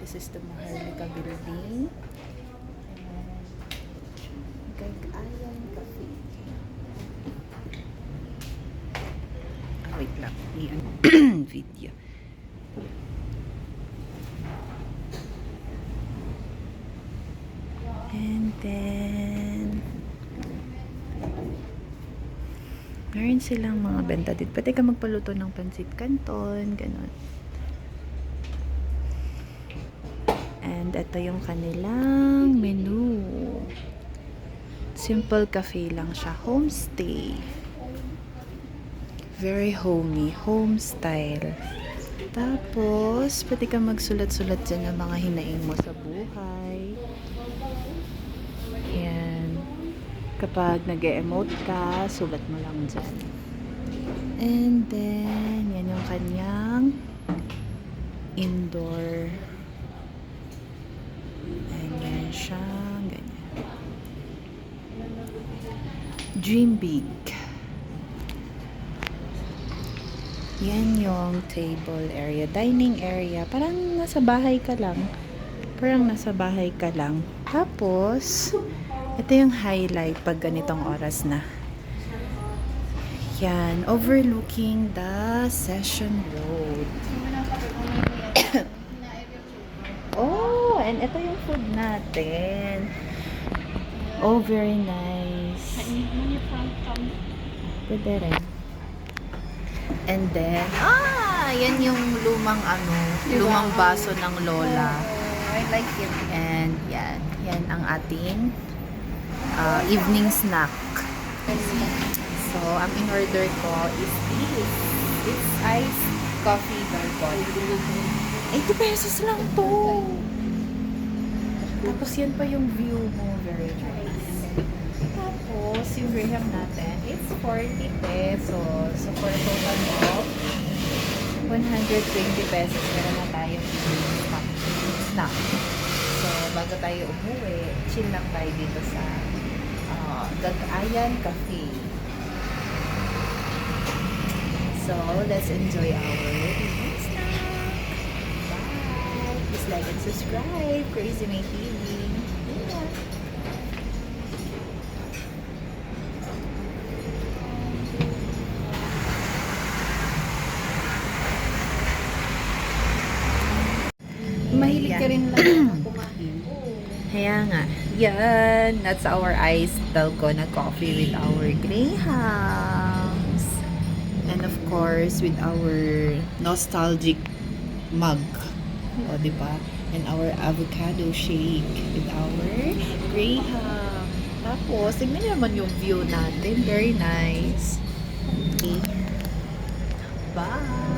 This is the Maharlika building. Cagayan Cafe. Wait lang. Video. And then meron silang mga benta dito. Pwede ka magpaluto ng pansit canton, ganun. And ito yung kanilang menu. Simple cafe lang siya. Homestay. Very homey. Home style. Tapos, pwede ka magsulat-sulat dyan ng mga hinaing mo sa buhay. Yan. Kapag nag-emote ka, sulat mo lang dyan. And then, yan yung kanyang indoor. And yan siya. Ganyan. Dream big. Yan yung table area. Dining area. Parang nasa bahay ka lang. Tapos, ito yung highlight pag ganitong oras na. Yan. Overlooking the Session Road. Oh, and ito yung food natin. Oh, very nice. Pwede rin. And then, yan yung lumang baso ng lola. I like it. And yan ang ating evening snack. So, ang in-order ko is this. It's iced coffee bourbon. 80 pesos lang to. Tapos yan pa yung view mo. Very nice. Tapos, yung graham natin, it's 40 pesos. So, for a total of 120 pesos, meron na tayong snack. So, bago tayo umuwi, chill lang tayo dito sa Cagayan Cafe. So, let's enjoy our evening snack. Bye! Please like and subscribe. Crazy May TV. Yeah. Mahilig ka rin lang kumain. Kaya nga. Yan. That's our iced dalgona coffee with our grahams. And of course, with our nostalgic mug. O, diba? And our avocado shake with our graham. Tapos, tignan niyo naman yung view natin. Very nice. Okay. Bye!